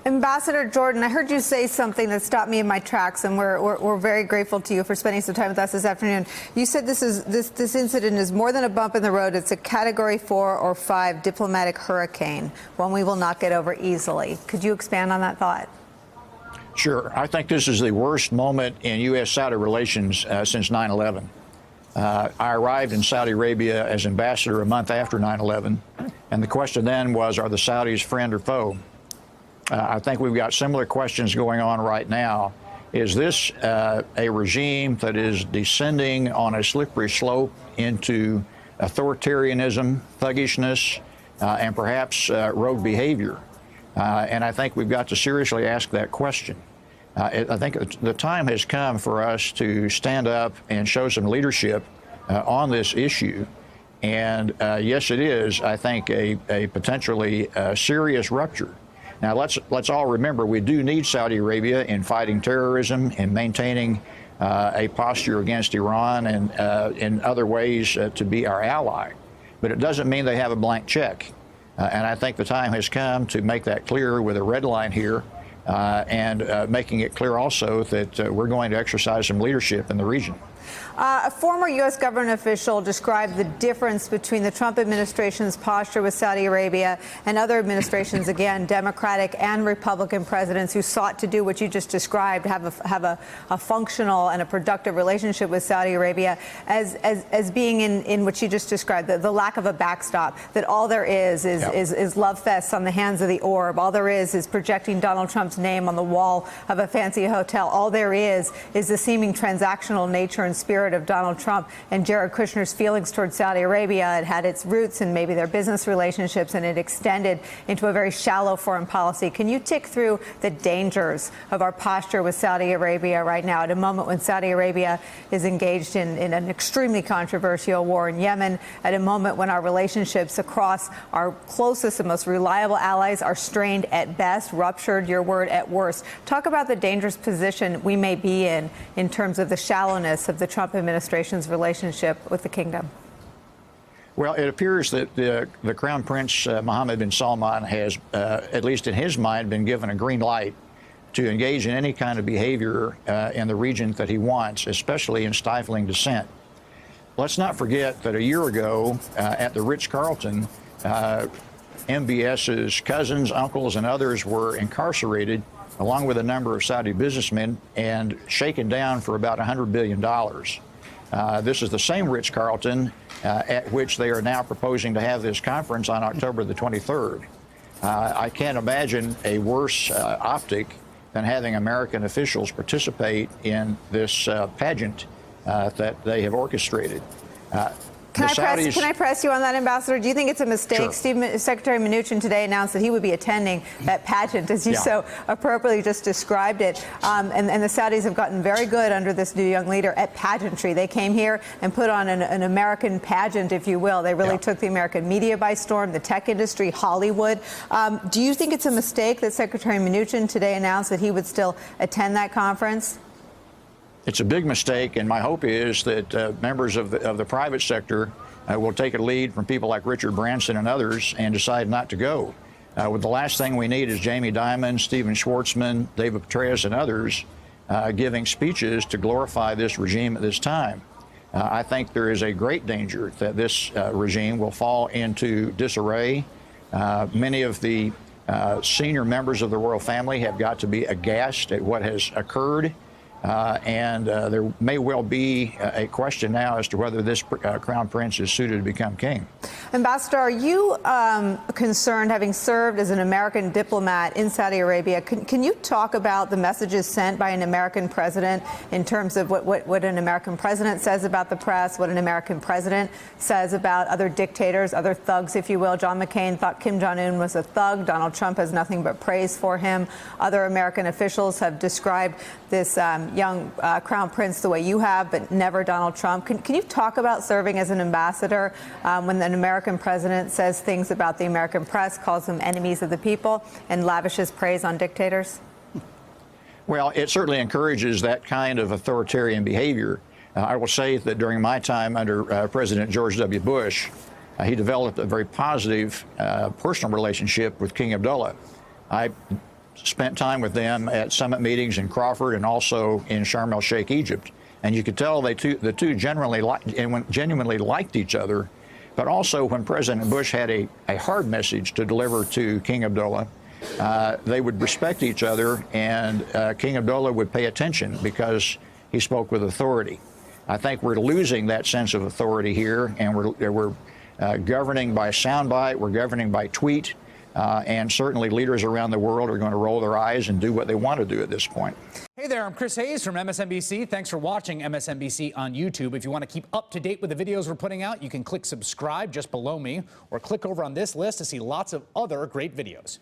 Ambassador Jordan, I heard you say something that stopped me in my tracks, and we're very grateful to you for spending some time with us this afternoon. You said this incident is more than a bump in the road. It's a Category 4 or 5 diplomatic hurricane, one we will not get over easily. Could you expand on that thought? Sure. I think this is the worst moment in U.S.-Saudi relations since 9/11. I arrived in Saudi Arabia as ambassador a month after 9/11, and the question then was, are the Saudis friend or foe? I think we've got similar questions going on right now. Is this a regime that is descending on a slippery slope into authoritarianism, thuggishness, and perhaps rogue behavior? And I think we've got to seriously ask that question. I think the time has come for us to stand up and show some leadership on this issue. And yes, it is, I think, a potentially serious rupture. Now, let's all remember, we do need Saudi Arabia in fighting terrorism and maintaining a posture against Iran and in other ways to be our ally. But it doesn't mean they have a blank check. And I think the time has come to make that clear with a red line here and making it clear also that we're going to exercise some leadership in the region. A former U.S. government official described the difference between the Trump administration's posture with Saudi Arabia and other administrations, again, Democratic and Republican presidents who sought to do what you just described, have a functional and a productive relationship with Saudi Arabia, as being in what you just described, the lack of a backstop, that all there is love fests on the hands of the orb. All there is projecting Donald Trump's name on the wall of a fancy hotel. All there is the seeming transactional nature and spirit of Donald Trump and Jared Kushner's feelings towards Saudi Arabia. It had its roots in maybe their business relationships, and it extended into a very shallow foreign policy. Can you tick through the dangers of our posture with Saudi Arabia right now at a moment when Saudi Arabia is engaged in an extremely controversial war in Yemen, at a moment when our relationships across our closest and most reliable allies are strained at best, ruptured, your word, at worst? Talk about the dangerous position we may be in terms of the shallowness of the Trump administration's relationship with the kingdom. Well, it appears that the Crown Prince Mohammed bin Salman has, at least in his mind, been given a green light to engage in any kind of behavior in the region that he wants, especially in stifling dissent. Let's not forget that a year ago at the Ritz-Carlton, MBS's cousins, uncles, and others were incarcerated, along with a number of Saudi businessmen, and shaken down for about $100 billion. This is the same Ritz-Carlton at which they are now proposing to have this conference on October the 23rd. I can't imagine a worse optic than having American officials participate in this pageant that they have orchestrated. Can I press you on that, Ambassador? Do you think it's a mistake? Sure. Secretary Mnuchin today announced that he would be attending that pageant, as you so appropriately just described it. And the Saudis have gotten very good under this new young leader at pageantry. They came here and put on an American pageant, if you will. They really took the American media by storm, the tech industry, Hollywood. Do you think it's a mistake that Secretary Mnuchin today announced that he would still attend that conference? It's a big mistake, and my hope is that members of the private sector will take a lead from people like Richard Branson and others and decide not to go. The last thing we need is Jamie Dimon, Stephen Schwartzman, David Petraeus, and others giving speeches to glorify this regime at this time. I think there is a great danger that this regime will fall into disarray. Many of the senior members of the royal family have got to be aghast at what has occurred. And there may well be a question now as to whether this crown prince is suited to become king. Ambassador, are you concerned, having served as an American diplomat in Saudi Arabia, can you talk about the messages sent by an American president in terms of what an American president says about the press, what an American president says about other dictators, other thugs, if you will? John McCain thought Kim Jong-un was a thug. Donald Trump has nothing but praise for him. Other American officials have described this young crown prince the way you have, but never Donald Trump. Can you talk about serving as an ambassador when an American president says things about the American press, calls them enemies of the people, and lavishes praise on dictators? Well, it certainly encourages that kind of authoritarian behavior. I will say that during my time under President George W. Bush, he developed a very positive personal relationship with King Abdullah. I spent time with them at summit meetings in Crawford and also in Sharm el-Sheikh, Egypt. And you could tell the two genuinely liked each other. But also when President Bush had a hard message to deliver to King Abdullah, they would respect each other, and King Abdullah would pay attention because he spoke with authority. I think we're losing that sense of authority here, and we're governing by soundbite, we're governing by tweet, and certainly leaders around the world are going to roll their eyes and do what they want to do at this point. Hey there, I'm Chris Hayes from MSNBC. Thanks for watching MSNBC on YouTube. If you want to keep up to date with the videos we're putting out, you can click subscribe just below me, or click over on this list to see lots of other great videos.